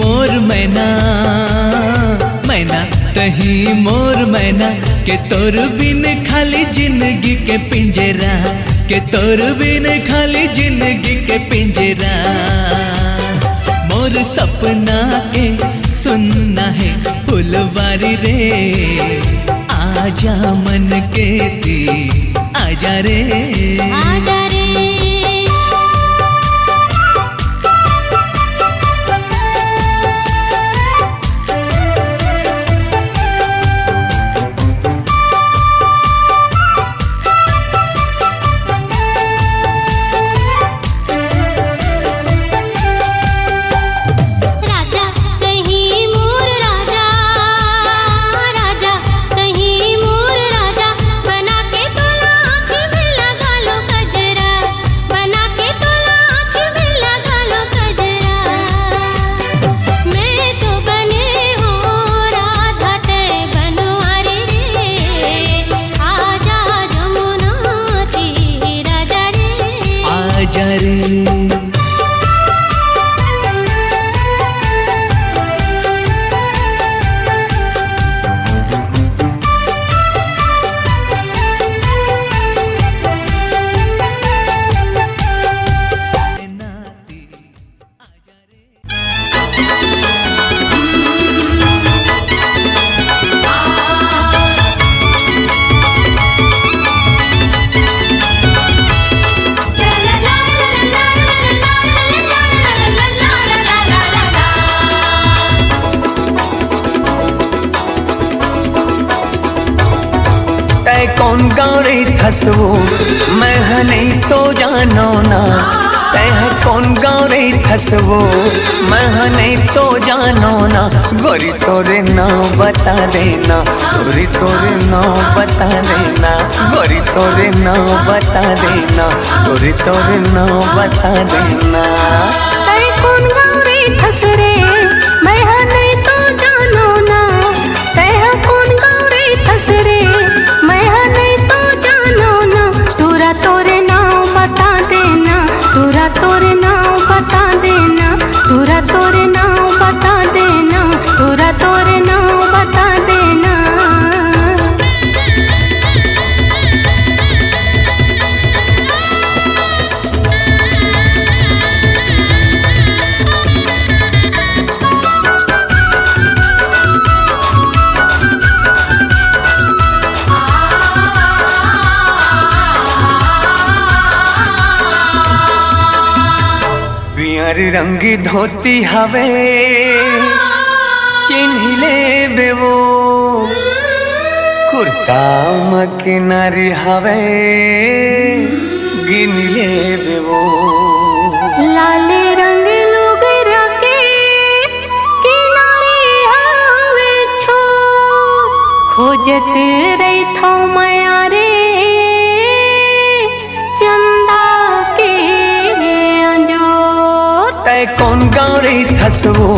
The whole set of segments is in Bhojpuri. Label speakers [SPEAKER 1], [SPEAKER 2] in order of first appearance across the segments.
[SPEAKER 1] मोर मैना मैना तही मोर मैना के तोर बिन खाली जिंदगी के पिंजरा के तोर बिन खाली जिंदगी के पिंजरा मोर सपना के सुनना है फुलवारी रे आजा मन के ती आजा रे
[SPEAKER 2] आजा रे
[SPEAKER 1] आजा रे
[SPEAKER 3] कौन गाँव रे थसवो मैं नहीं तो जानो ना तह कौन गाँव रे थसवो मैं नहीं तो जानो ना गोरी तोरे नाम बता देना गोरी तोरे नाम बता देना गोरी तोरे नाम बता देना गोरी तोरे नाम बता देना
[SPEAKER 2] तय कौन गाँव रे थस रे मैं नहीं तो जानो ना तय कौन गाँव रे थस रे मैं नहीं तो जानो ना तोरा तोरे नाम बता देना तोरा तोरे नाम बता देना तोरा तोरे नाम बता देना तोरा तोरे नाम बता देना
[SPEAKER 3] पियर रंगी धोती हवे चिन्हिले बेवो कुर्ता मकिनारी हवे गिनले बेवो
[SPEAKER 2] लाले रंग लोग रखे किनारे हवे छो खोजत रही थो माया रे चंदा के अंजोर
[SPEAKER 3] तय कौन गाँव रे थसवो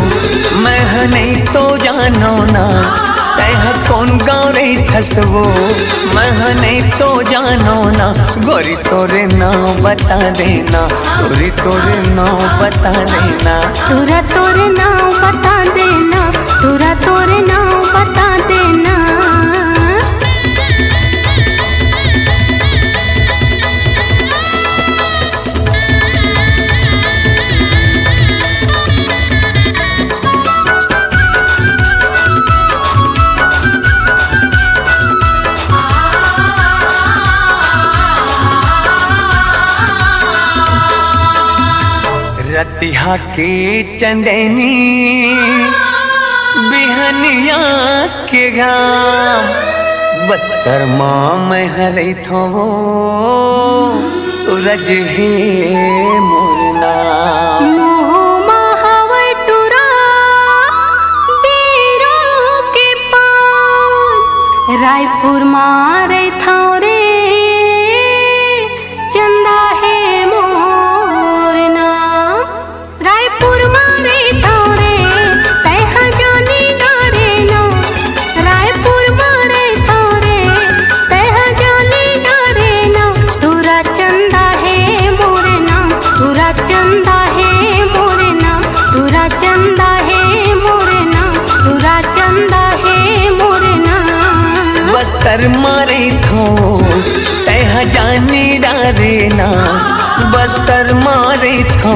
[SPEAKER 3] मैं नहीं तो जानो ना तय कौन गाँव रे थसवो मैं नहीं तो जानो ना गोरी तोरे नाम बता देना गोरी तोरे नाम बता देना
[SPEAKER 2] तोरा तोरे नाम बता देना तोरा तोरे नाम बता देना
[SPEAKER 3] रतिहा के चंदनी बिहनिया के घाम बस्तर माँ मैं हरे थो सूरज है मोर नाम
[SPEAKER 2] मोह महावर टुरा बीरों के पान रायपुर मारे था रे चंदा है मोर नाम रायपुर मारे था रे तह जानी डारे ना रायपुर मारे था रे तह जानी डारे ना तोरा चंदा है मोर नाम तोरा चंदा है मोर नाम तोरा चंदा है
[SPEAKER 3] बस्तर मारे थो तह जाने डारे ना बस्तर मारे थो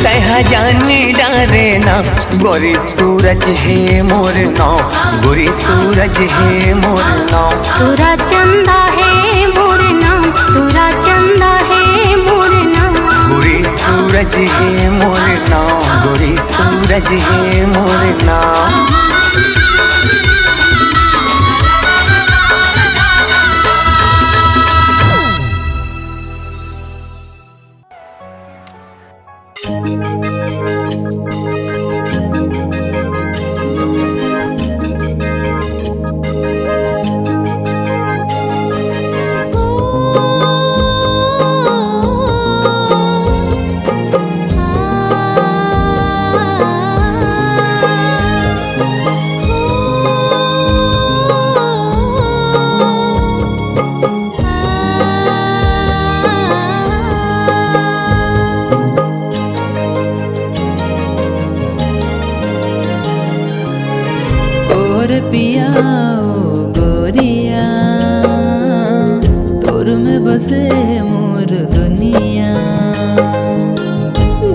[SPEAKER 3] तह जाने डारे ना गोरी सूरज है मोर नाव गोरी सूरज है मोर नाव
[SPEAKER 2] तुरा चंदा है मोर नाम तुरा चंदा है मोर नाम
[SPEAKER 3] गोरी सूरज है मोर नाव गोरी सूरज है मोर नाव
[SPEAKER 4] पिया ओ गोरिया तोर में बसे मोर दुनिया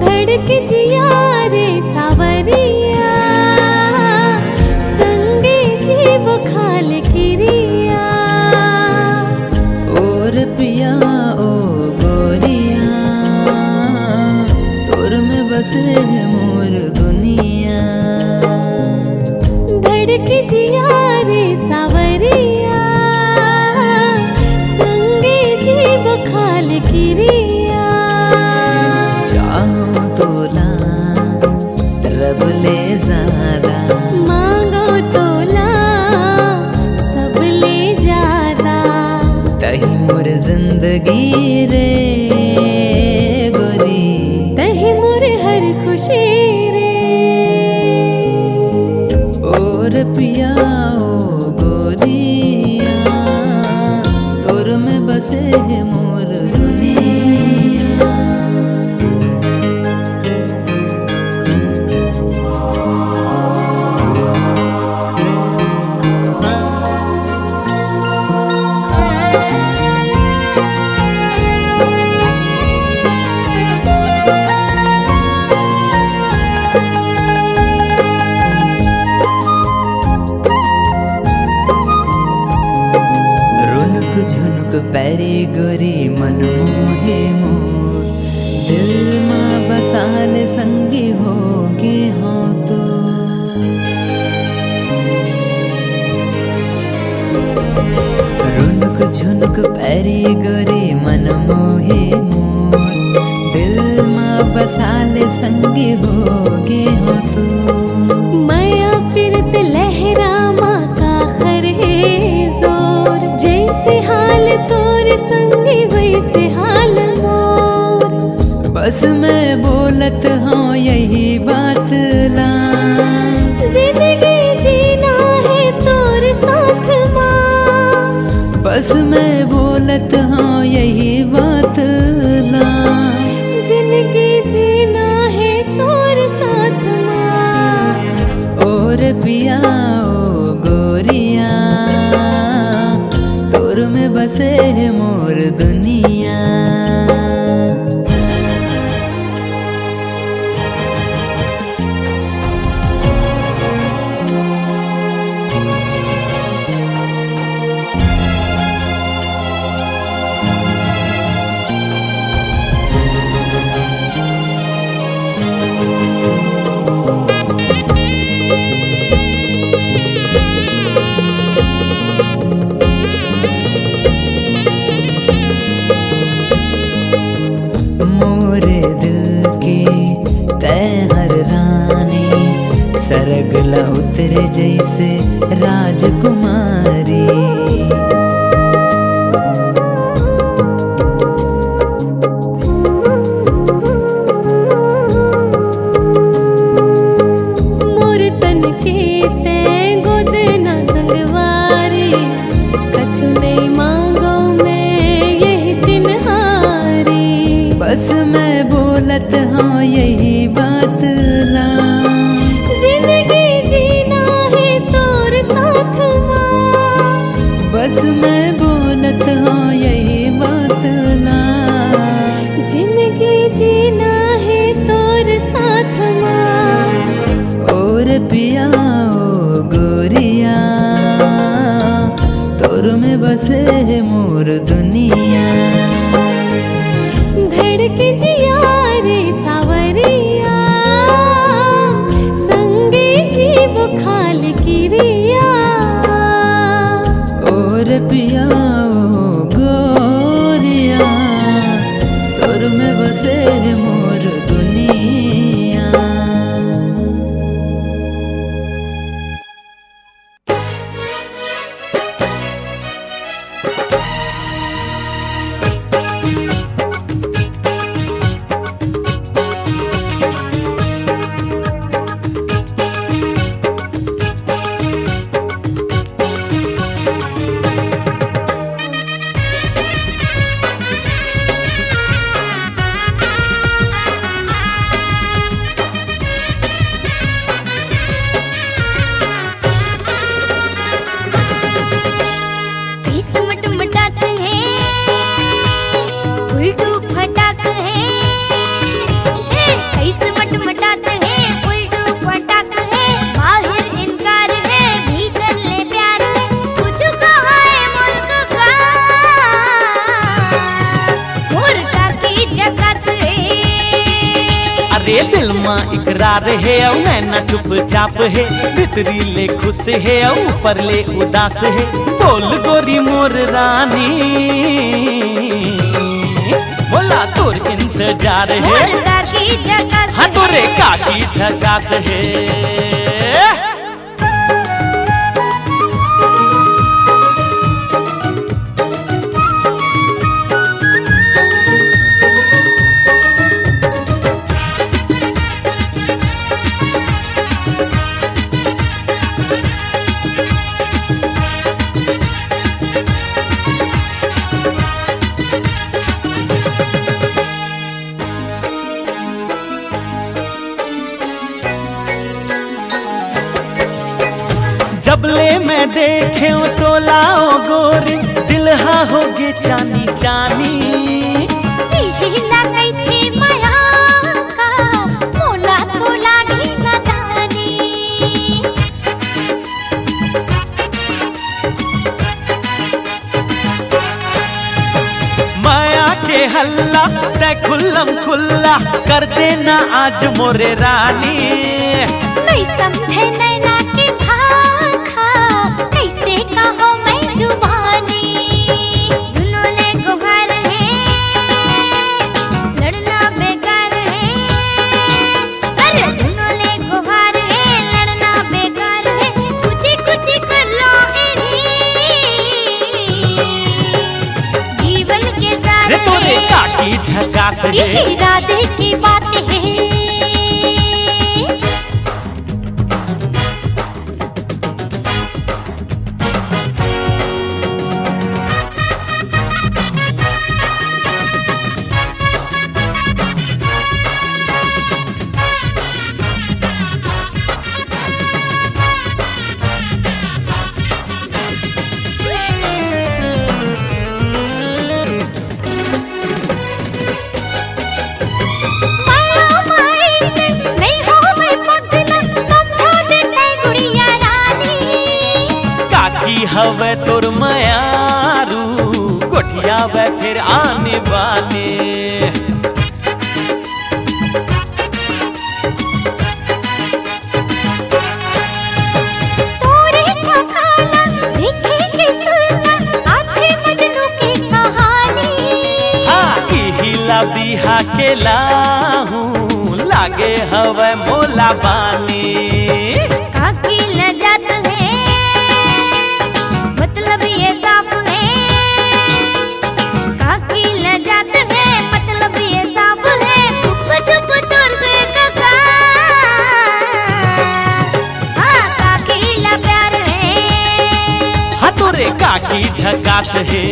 [SPEAKER 2] धड़क जिया रे सावरिया संगे जीव खाल किरिया
[SPEAKER 4] और पिया ओ गोरिया तोर में बसे मोर दुनिया
[SPEAKER 2] जिया रे सावरिया संगे जीव खाल किरिया
[SPEAKER 4] चाहो तोला रब ले ज़्यादा
[SPEAKER 2] मांगो तोला सब ले ज्यादा
[SPEAKER 4] तही मोर जिंदगी रे गोरी
[SPEAKER 2] तही मोर हर खुशी
[SPEAKER 4] और पिया ओ गोरिया तोर में बसे मोर दुनिया पैरी गोरी मन मोहे मोर दिल माँ बसाल संगी होगे हो तो रुनुक झुनुक पैरी गोरी मन मोहे मोर दिल माँ बसाल संगी होगे हो तो
[SPEAKER 2] माया पिरत लहरा माँ का खर है जोर जैसे हाल तोर संगी वैसे हाल मोर
[SPEAKER 4] बस मैं बोलत हूँ यही बात ला
[SPEAKER 2] जिंदगी जीना है तोर साथ माँ
[SPEAKER 4] बस मैं बोलत हूँ यही बात ला
[SPEAKER 2] जिंदगी जीना है तोर साथ माँ
[SPEAKER 4] और पिया ओ गोरिया तोर में बसे मोर दुनिया सरगला उतरे जैसे राजकुमारी
[SPEAKER 2] मोर तन के ते गोद न संगवारी कछु नहीं मांगो मैं यही चिन्हारी
[SPEAKER 4] बस मैं बोलत हूँ यही बात ला
[SPEAKER 2] जिंदगी जीना है तोर साथ माँ
[SPEAKER 4] पिया ओ गोरिया तोर में बसे है मोर दुनिया।
[SPEAKER 2] धड़के जिया रे सावरिया संगे जीव खाल किरिया।
[SPEAKER 4] और पिया ओ गोरिया तोर में बसे है मोर दुनिया।
[SPEAKER 5] दिल मां इकरार है औ नैना चुपचाप है, भीतरी ले खुश है औ ऊपर ले उदास है। बोल गोरी मोर रानी बोला तोर इंतजार है, हाँ तोरे काकी झकास है। जबले मैं देखे तो लाओ गोरी दिल हा होगे चानी चानी।
[SPEAKER 2] माया का मोला तो लागी ना जानी।
[SPEAKER 5] माया के हल्ला ते खुल्लम खुल्ला कर देना आज मोरे रानी।
[SPEAKER 2] नहीं समझे नैना के भाखा कैसे कहो मैं जुबानी। दोनों ले गुहार है लड़ना बेकार है, अरे दोनों ले गुहार है लड़ना बेकार है। कुछ कुछ कर लो जीवन के सारे
[SPEAKER 5] तोरे काकी झकास है,
[SPEAKER 2] यही राजे की बात है।
[SPEAKER 5] हवे तोर मयारू गोठिया वे फिर आने बाने।
[SPEAKER 2] तोरे का काला देखे के सुनना आथे मजनू की कहानी।
[SPEAKER 5] हाँ हिला बिहा के लाहू लागे हवे मोला बानी।
[SPEAKER 2] काकी न जात है मतलब ये साफ है, काकी न जात है मतलब ये साफ है। चुप चुप तोर से कका हाँ काकी ला प्यार है,
[SPEAKER 5] हाँ तोरे काकी झकास है,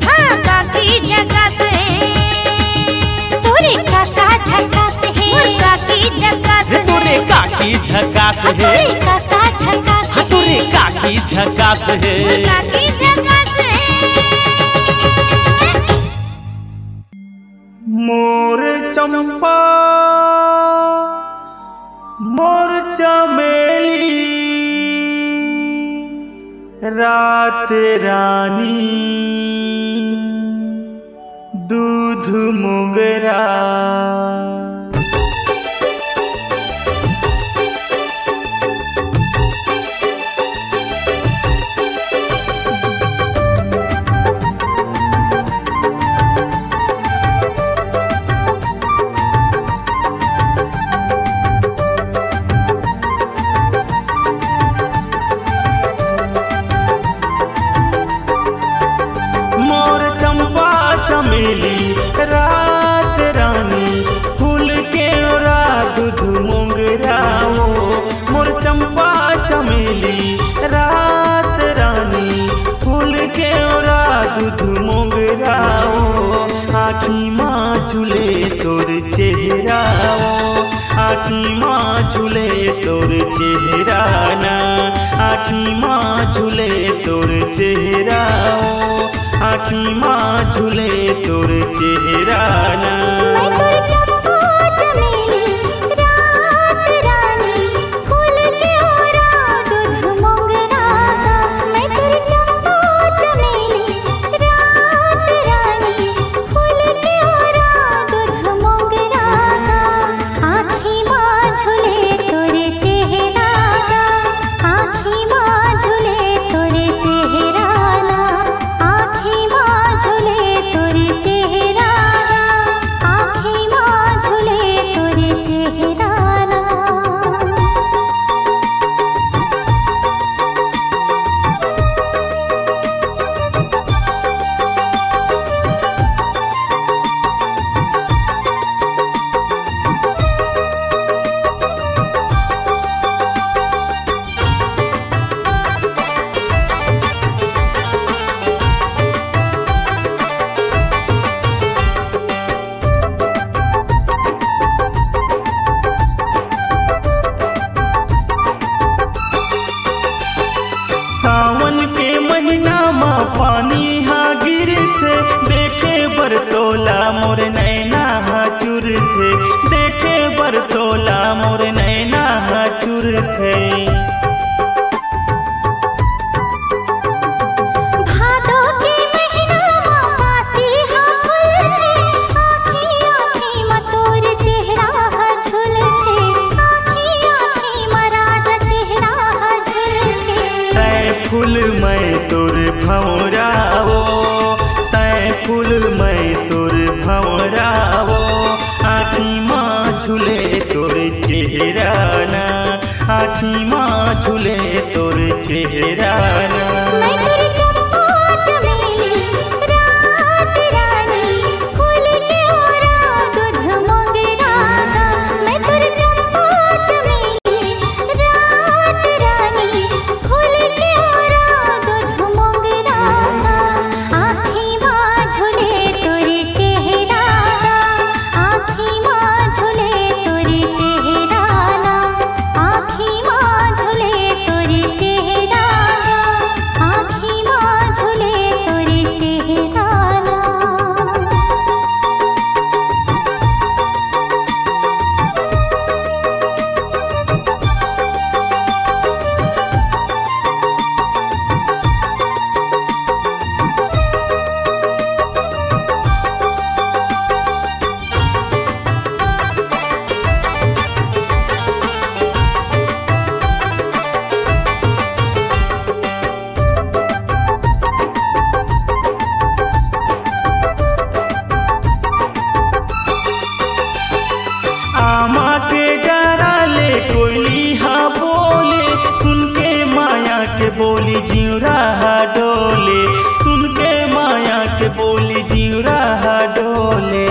[SPEAKER 2] हाँ काकी झकास है। तोरे काका झकास है, काकी झकास है।
[SPEAKER 5] तोरे काकी झकास है,
[SPEAKER 2] काका झकास
[SPEAKER 5] हाँ तोरे काकी झकास है।
[SPEAKER 2] काकी झकास है।
[SPEAKER 5] मोर चंपा मोर
[SPEAKER 6] चमेली रात रानी दूध मोगरा। मोर चंपा चमेली रात रानी फूल के ओरा दूध मोगरा। मोर चंपा चमेली रात रानी फूल के ओरा दूध मोगरा। आँखी माँ झूले तोर चेहरा, आँखी माँ झूले तोर चेहरा ना, आँखी माँ झूले तोर चेहरा, आँखी माँ झूले तोर चेहरा ना। सावन के महीना माँ पानी हा गिरथे, देखे बरतोला मोर नैना हा चुरथे, देखे बरतोला मोर नैना हा चुरथे। फूल मैं तोर भंवरावो, तै फूल मैं तोर भंवरावो। आँखी माँ झूले तोर चेहरा ना, आँखी माँ झूले तोर चेहरा ना। बोली जीव रहा डोले, सुन के माया के बोली जीव रहा डोले।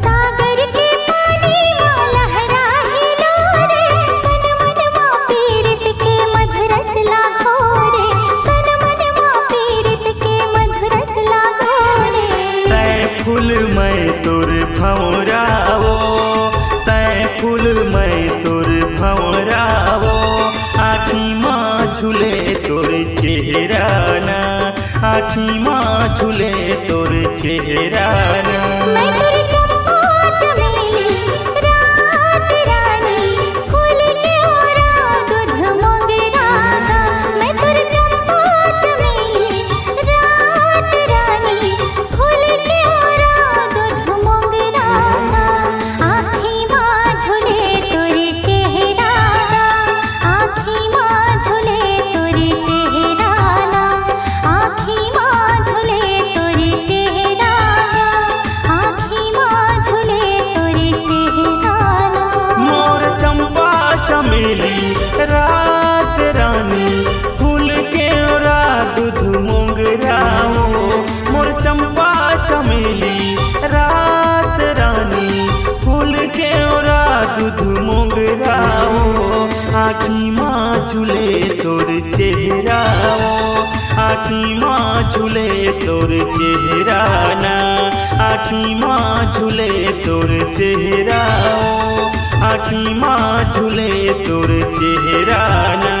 [SPEAKER 2] सागर के पानी में लहरा हिलो रे, तन मन माँ पीरित के मधुरस लागो रे, तन मन माँ पीरित के मधुरस लागो रे।
[SPEAKER 6] तै फूल मैं तोर भंवरावो, तै फूल मैं तोर भंवरावो। आँखी माँ झूले तोर चेहरा ना, आँखी माँ झूले तोर चेहरा ना।
[SPEAKER 2] मैं तेरी चंपा चमेली
[SPEAKER 6] आखी माँ झूले तोर चेहरा आखी माँ झूले तोर चेहरा ना आखी माँ झूले तोर चेहरा आखी माँ झूले तोर चेहरा ना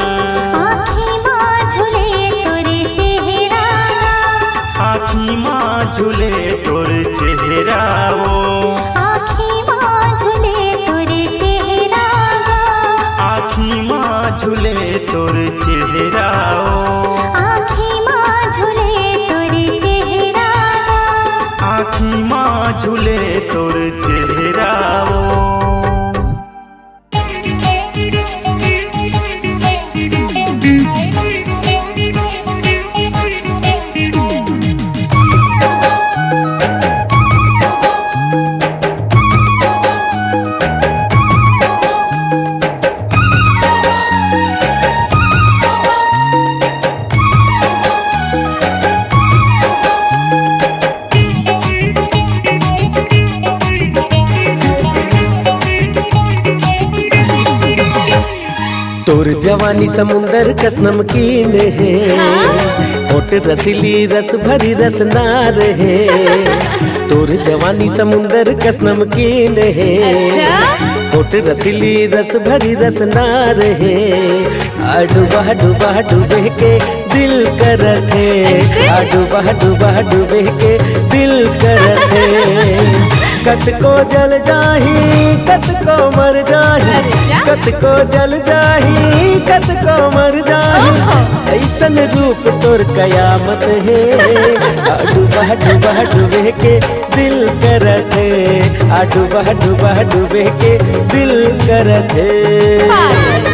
[SPEAKER 2] आँखी माँ झूले तोरे चेहरा
[SPEAKER 6] आखी माँ झूले तोर चेहरा
[SPEAKER 2] आँखी माँ झूले तोरे चेहरा
[SPEAKER 6] आखी माँ झूले तोर चेहरा
[SPEAKER 2] आँखी माँ झूले तोरे चेहरा
[SPEAKER 6] आखी माँ झूले तोर चेहरा
[SPEAKER 7] तोर जवानी समुंदर कस नमकीन है होठ रसीली रस भरी रस नार है तोर जवानी समुंदर कस नमकीन है होठ रसीली रस भरी रस नार है डूबा डूबा डूबे के दिल करत है डूबा डूबा डूबे के दिल करत है कत को जल जाही कत को मर जाही कत को जल जाही कत को मर जाही ऐसन रूप तोर कयामत है डूबा डूबा डूबे के दिल करत है डूबा डूबा डूबे के दिल करत है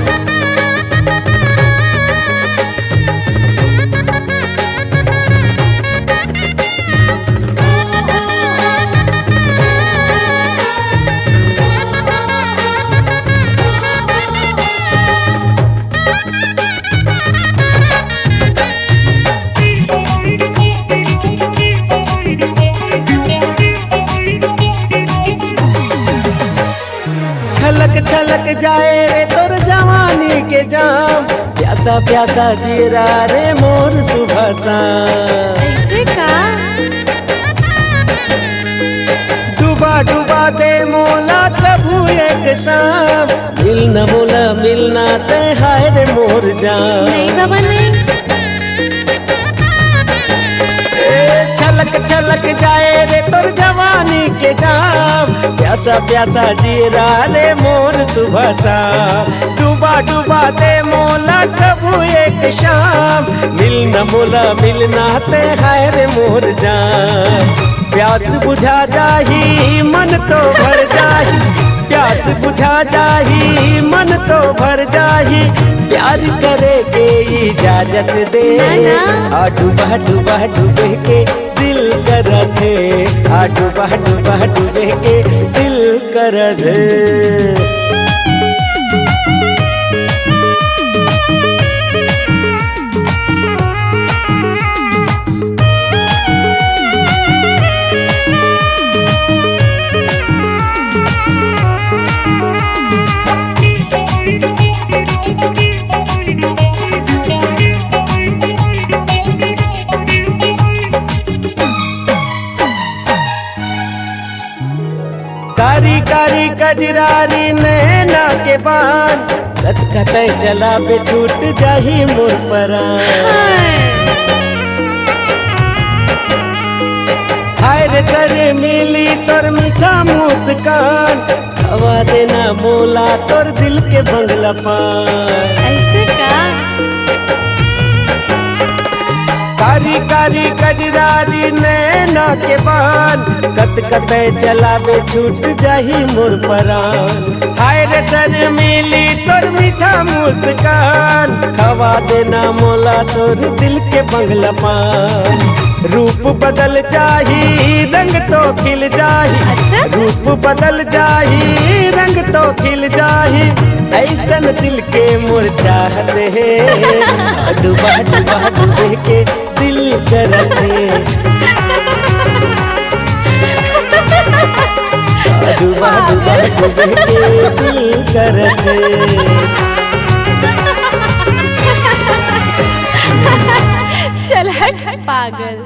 [SPEAKER 7] छलक छलक जाए रे तोर जवानी के जाम प्यासा प्यासा जीरा रे मोर सुबह शाम डूबा डूबा दे मोला कभू एक शाम मिलना मोला मिलना ते हाय रे मोर जान
[SPEAKER 2] नहीं बाबा नहीं
[SPEAKER 7] छलक छलक जाए रे तोर जवानी के जाम प्यासा प्यासा जीरा रे मोर सुबह शाम डूबा डूबा दे मोला कबू एक शाम मिलना मोला मिलना ते हाय रे मोर जान प्यास बुझा जाही मन तो भर जाही प्यास बुझा जाही मन तो भर जाही प्यार करे के इजाजत दे डूबा डूबा डूबे के दिल करत है डूबा डूबा डूबे के दिल करत है कारी कारी कजरारी नैना के बान कत कतई चला पे छूट जाही मोर परान हाय रे चरे मिली तोर मीठा मुस्कान हवा देना मोला तोर दिल के बंगला पान
[SPEAKER 2] ऐसे का
[SPEAKER 7] कारी कारी कजरारी नैना के बान कत कते चलावे छूट जाही मोर परान हाय रे सर मिली तोर मीठा मुस्कान खवा देना मोला तोर दिल के बंगला पान रूप बदल जाही रंग तो खिल जाही रूप बदल जाही रंग तो खिल जाही ऐसन दिल के मोर चाहते है डूबा डूबा डूबे के दिल करते डूबा डूबा डूबे के दिल करते
[SPEAKER 2] चल हट पागल।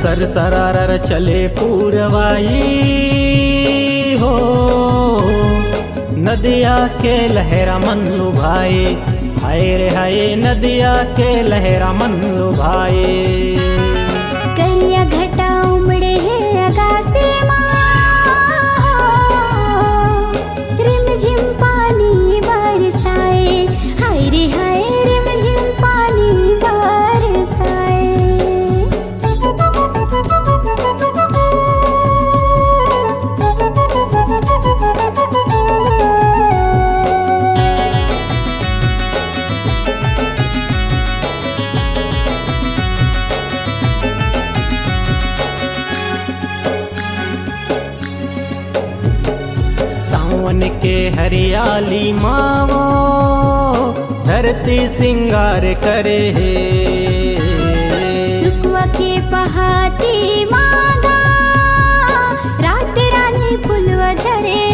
[SPEAKER 6] सरसरार चले पूरवाई हो, नदिया के लहरा मन लुभाए, हाय रे हाय नदिया के लहरा मन लुभाए।
[SPEAKER 2] करिया घटा उमड़े है अगासी माँ, रिमझिम पानी बरसाए, हाय रे हाय रिमझिम पानी बरसाए।
[SPEAKER 6] सावन के हरियाली मावो धरती सिंगार करे है,
[SPEAKER 2] सुखवा के पहाती मांगा रात रानी फुलवा झरे।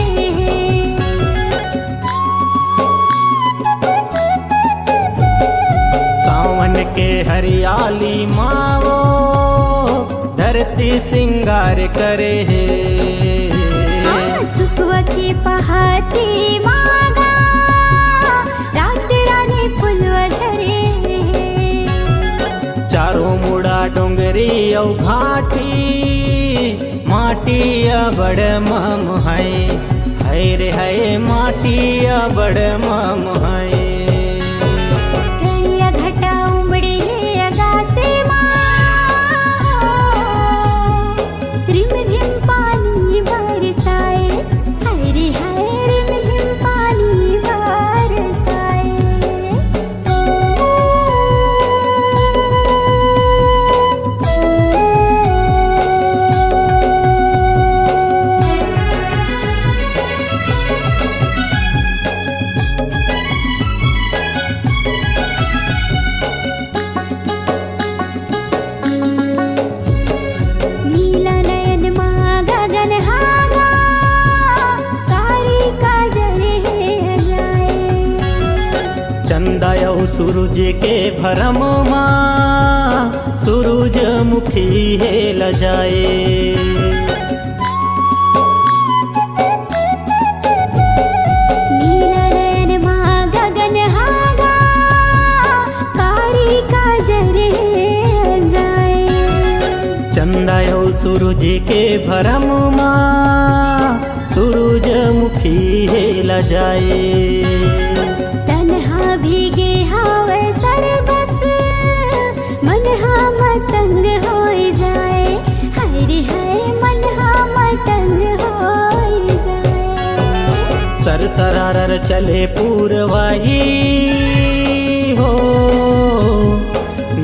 [SPEAKER 6] सावन के हरियाली मावो धरती सिंगार करे है,
[SPEAKER 2] सुखवा के पहाती मांगा रात रानी फुलवा झरे।
[SPEAKER 6] चारों मुड़ा डोंगरी औ घाटी माटी बड़ मम है, हाय रे हाय माटी बड़ मम है।
[SPEAKER 2] करिया घटा उमड़े है अगासे माँ, रिमझिम पानी बरसाए, हाय रे हाय रिमझिम पानी बरसाए। नीला नयन माँ गगन हागा, कारी काजल है जाए।
[SPEAKER 6] चंदा यौ सूरज के भरम माँ सूरजमुखी है लजाए।
[SPEAKER 2] नीला नयन माँ गगन हागा, कारी काजल है जाए।
[SPEAKER 6] चंदा यौ सूरज के भरम माँ सूरजमुखी है लजाए।
[SPEAKER 2] तन्हा भीगे हावे सरबस, मन हा मतंग होई जाए, हाय रे हाय मन हा मतंग होई जाए।
[SPEAKER 6] सरसरार चले पूरवाई हो,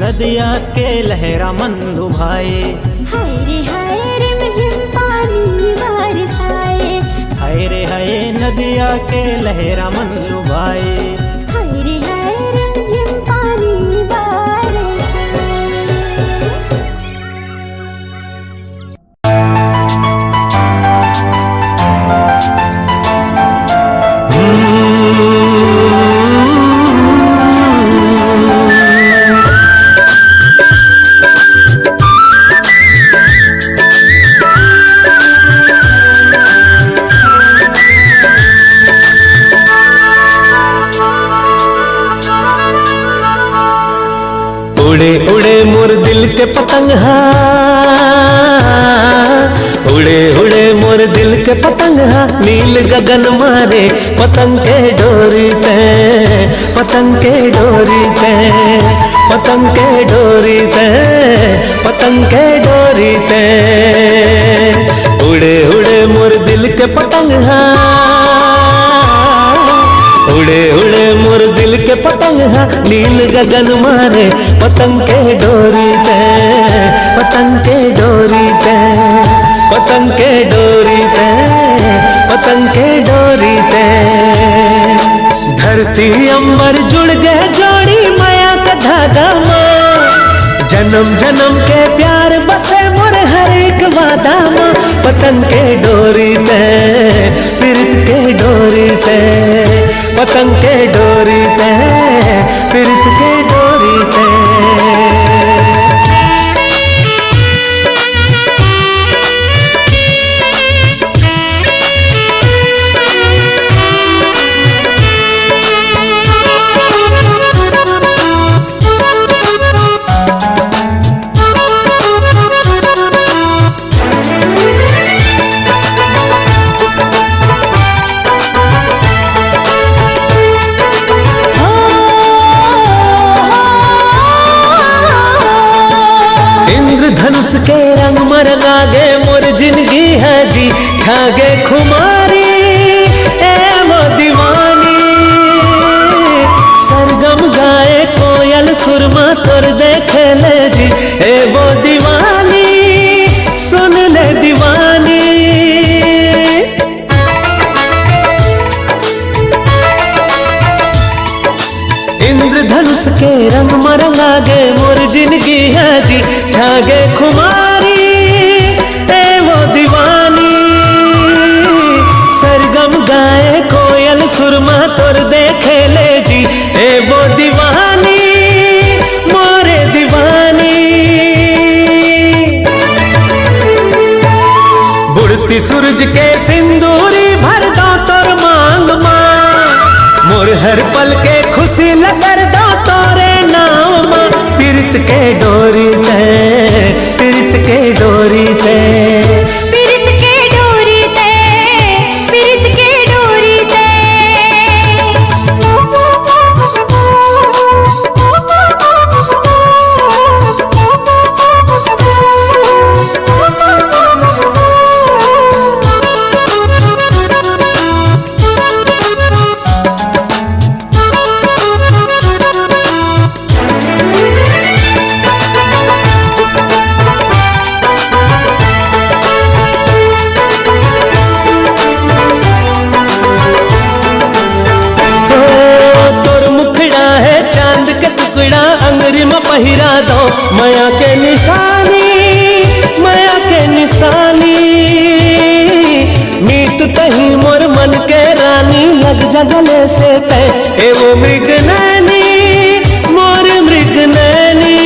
[SPEAKER 6] नदिया के लहरा मन लुभाए,
[SPEAKER 2] हाय रे हाय रिमझिम पानी बरसाए,
[SPEAKER 6] हाय रे हाय नदिया के लहरा मन लुभाए।
[SPEAKER 2] हाय रे हाय रिमझिम पानी बरसाए।
[SPEAKER 7] उड़े उड़े मोर दिल के पतंग हा, उड़े उड़े मोर दिल के पतंग हा, नील गगन मारे पतंग के डोरी ते, पतंग के डोरी ते, पतंग के डोरी ते, पतंग के डोरी ते। उड़े उड़े मोर दिल के पतंग हा, उड़े उड़े मोर दिल के पतंग हा नील गगन मारे पतंग के डोरी ते, पतंग के डोरी ते, पतंग के डोरी ते, पतंग के डोरी ते। धरती अंबर जुड़ गए जोड़ी माया का धागा माँ, जन्म जन्म के प्यार बसे मोर हर एक वादा माँ। पतंग के डोरी ते, प्रीत के डोरी ते, पतंग के डोरी ते, प्रीत के डोरी ते। धनुष के रंग मरंगा गे मोर जिंदगी है जी खागे खुमारी ए वो दीवानी। सरगम गाए कोयल सुरमा तोर देखे ले जी ए वो दीवानी, सुन ले दीवानी। इंद्रधनुष के रंग मरंगा गे मोर जिंदगी है जी ठागे खुमारी ए वो दीवानी। सरगम गाए कोयल सुरमा तोर देखे ले जी ए वो दीवानी, मोरे दीवानी। बुढ़ती सूरज के सिंदूरी भर दो तोर मांग माँ, मोर हर पल के खुशी लगर दो तोरे नाम माँ। पीरत के डोरी ते, पीरत के डोरी ते,
[SPEAKER 2] पीरत के डोरी ते, पीरत के डोरी ते।
[SPEAKER 7] पहिरा दो माया के निशानी, माया के निशानी। मीत तही मोर मन के रानी लग जा गले से तय ए वो मृग नैनी, मोर मृग नैनी।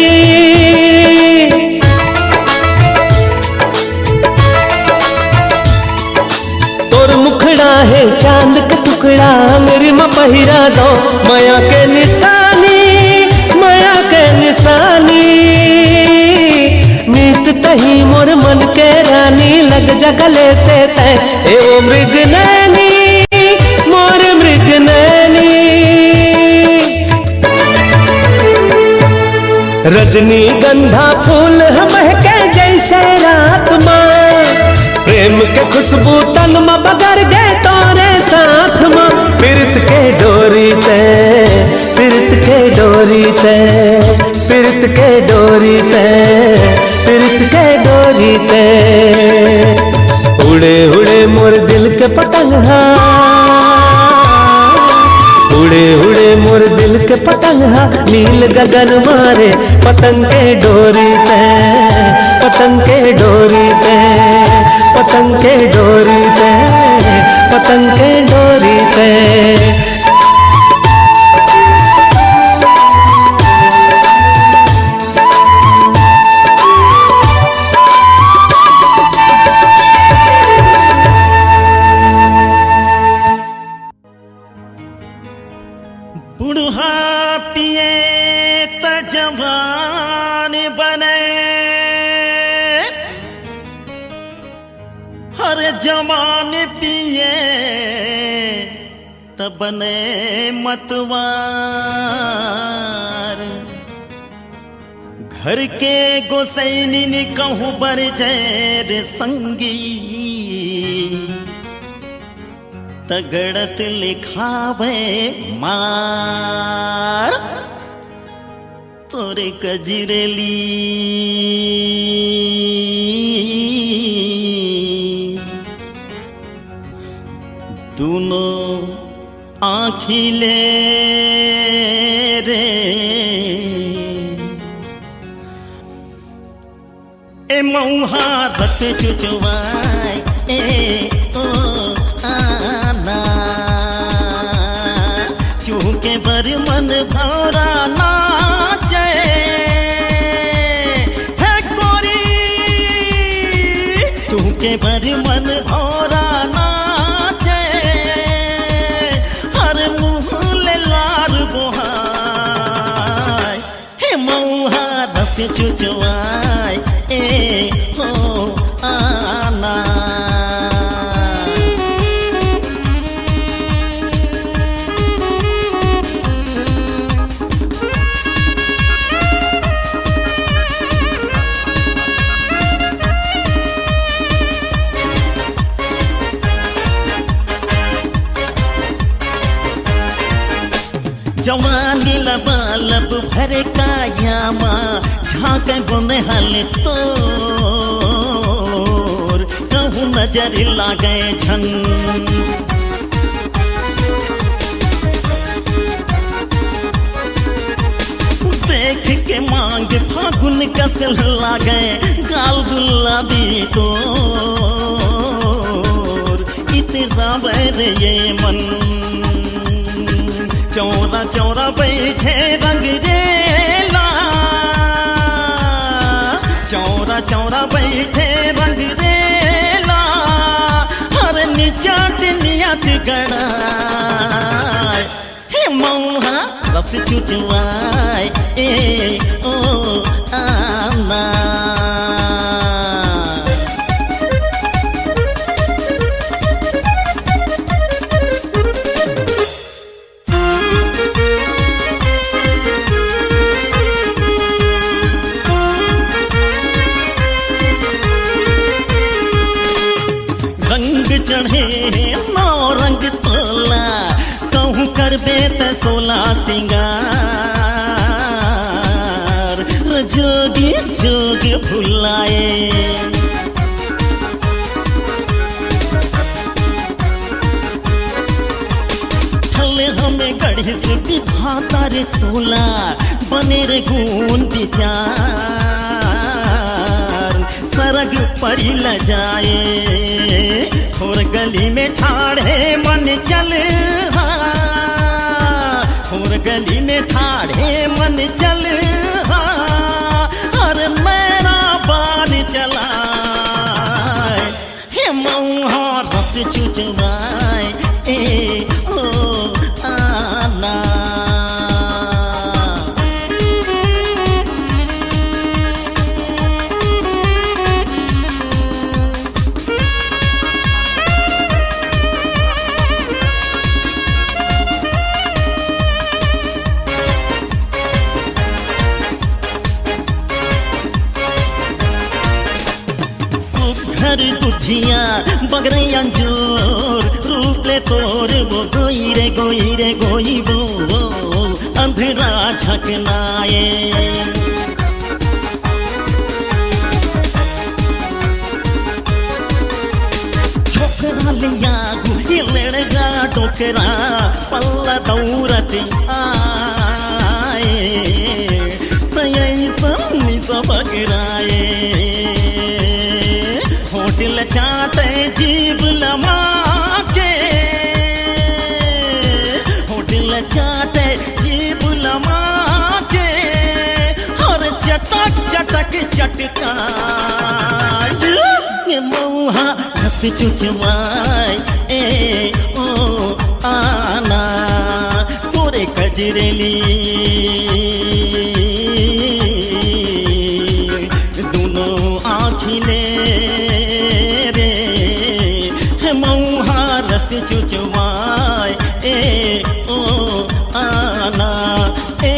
[SPEAKER 7] तोर मुखड़ा है चांद का टुकड़ा मेरी माँ पहिरा दो माया के निशानी, माया के निशानी। मीत तही मोर मन के रानी लग जा गले से तय ए वो मृग नैनी, मोर मृग नैनी। रजनी गंधा फूल महके जैसे रात माँ, प्रेम के खुशबू तन में बगर गए तोरे साथ माँ। पीरत के डोरी ते, पीरत के डोरी ते, पीरत के डोरी ते, पीरत के डोरी ते। उड़े उड़े मोर दिल के पतंग हा, उड़े उड़े मोर दिल के पतंग हा नील गगन मारे पतंग के डोरी ते, पतंग के डोरी ते, पतंग के डोरी ते, पतंग के डोरी ते।
[SPEAKER 6] बुढ़ा पिए त जवान बने, हर जवान पिए त बने मतवार। घर के गोसैनी ने कहूँ बर जैर संगी, तगड़त लिखावे मार तोरे कजरेली दोनों आँखिले रे ए मौहा रत चुचवाए ए ओ आना चूके बर मन भौरा नाचे है गोरी चूके बर मन भौरा नाचे हर मुँह ले लार बोहाय हे मौहा रत चुचवाए ए हो आना जवानी लबालब भरे कायामा झाँक बुने हल तोर कहूँ नजर लागे झन देख के मांग फागुन कसल लागे गाल गुलाबी तोर इतना बैर ये मन चौरा चौरा बैठे रंगरेला चौरा चौरा बैठे रंगरेला हर निचात नियत गड़ा हे मौहा रस चुचवाए ए ओ आना चढ़े नौ रंग तोला कहूँ करबे त 16 सिंगार जोगी जोग भुलाए थले हमें गढ़े से विधाता रे तोला बने रे गुण विचार सरग पड़ी ल जाए और गली में ठाड़े मन चल और गली में ठाड़े मन चल और मेरा बान चला हे मौहा रस चुचवाए ए ओ आना घर दुधिया बगरे अंजोर रूप ले तोर वो गोई रे गोई वो अंधेरा झकनाए छोकरा लिया गुही लड़गा टोकरा पल्ला दौरत आए तय सन्नी सब गिराए होटल चाटे जीव लमा के होटल चाटे जीव लमा के हर चटक चटक चटका ये मौहा रस चुचवाए ए ओ आना तोरे कजरेली दोनों आँखिले रस चुचवाए ए ओ आना ए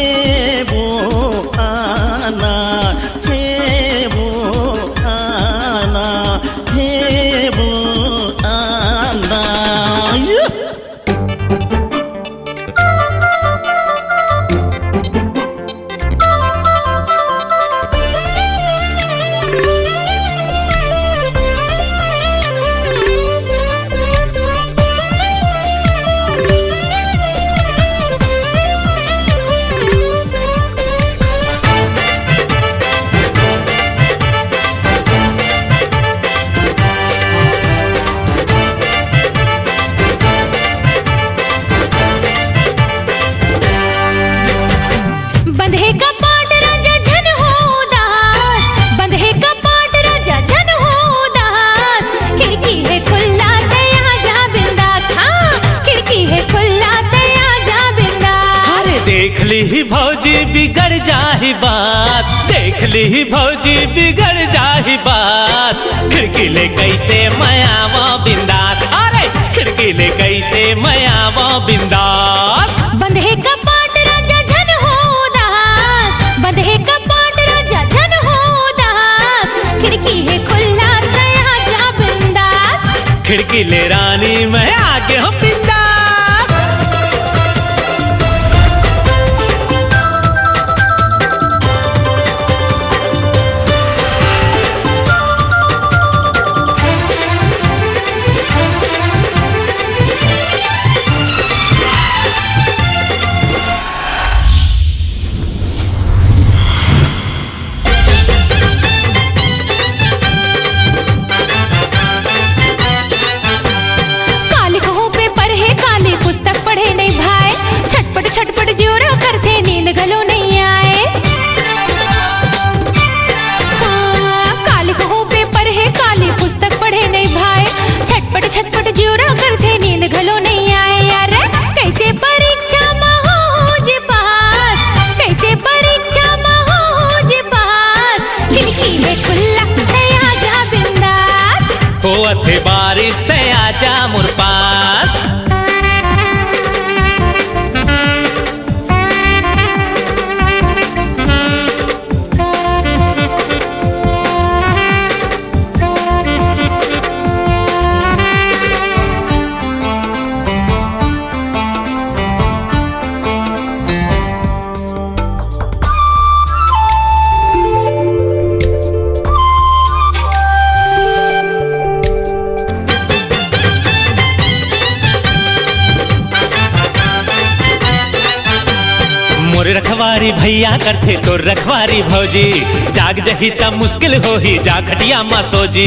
[SPEAKER 6] वो आना हे वो आना हे वो आना
[SPEAKER 1] देख ली भौजी बिगड़ जाही बात, खिड़की ले कैसे मैं आवो बिंदास, अरे खिड़की ले कैसे मैं आवो बिंदास।
[SPEAKER 2] बंधे कपाट राजा झन हो उदास, बंधे कपाट राजा झन हो उदास, खिड़की है खुला दया जा बिंदास,
[SPEAKER 1] खिड़की ले रानी मैं आगे हूँ बिंदास।
[SPEAKER 2] छटपट जोरा करते नींद गलो नहीं आए, काले कहो पेपर है काली पुस्तक पढ़े नहीं भाई, छटपट जोरा करते नींद गलो नहीं आए। यार कैसे परीक्षा में हो जे पास, कैसे परीक्षा में हो जे पास, खिड़की है खुला तया जा बिंदास,
[SPEAKER 1] हो अथे बारिश तया जा मुर पास। मोर रखवारी भैया करते तो रखवारी भौजी, जाग जही तब मुश्किल हो ही जा खटिया मा सोजी।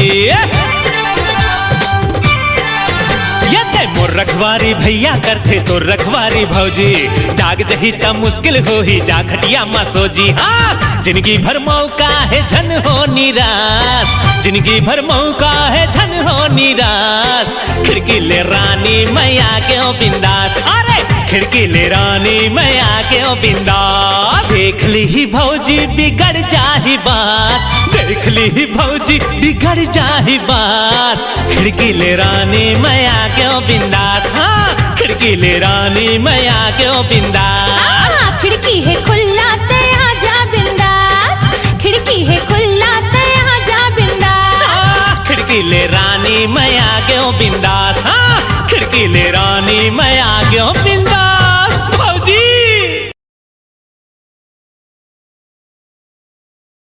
[SPEAKER 1] ये मोर रखवारी भैया करते तो रखवारी भौजी, जाग जही तब मुश्किल हो ही जा खटिया मा सोजी। हाँ जिंदगी भर मौका है झन हो निराश, जिंदगी भर मौका है झन हो निराश, खिड़की ले रानी मैं आगे हो बिंदास, अरे खिड़की ले रानी मैं आगे हो बिंदास। देख ली भौजी बिगड़ जाही बात, देख ली भौजी बिगड़ जाही बात, खिड़की ले रानी मैं आगे हो बिंदास, हाँ खिड़की ले रानी मैं आगे हो बिंदास।
[SPEAKER 2] खिड़की है खुला तया जा बिंदास, खिड़की है खुला तया जा बिंदास,
[SPEAKER 1] खिड़की ले रानी मैं आगे हो बिंदास, हाँ खिड़की ले रानी मैं आगे हो बिंदास।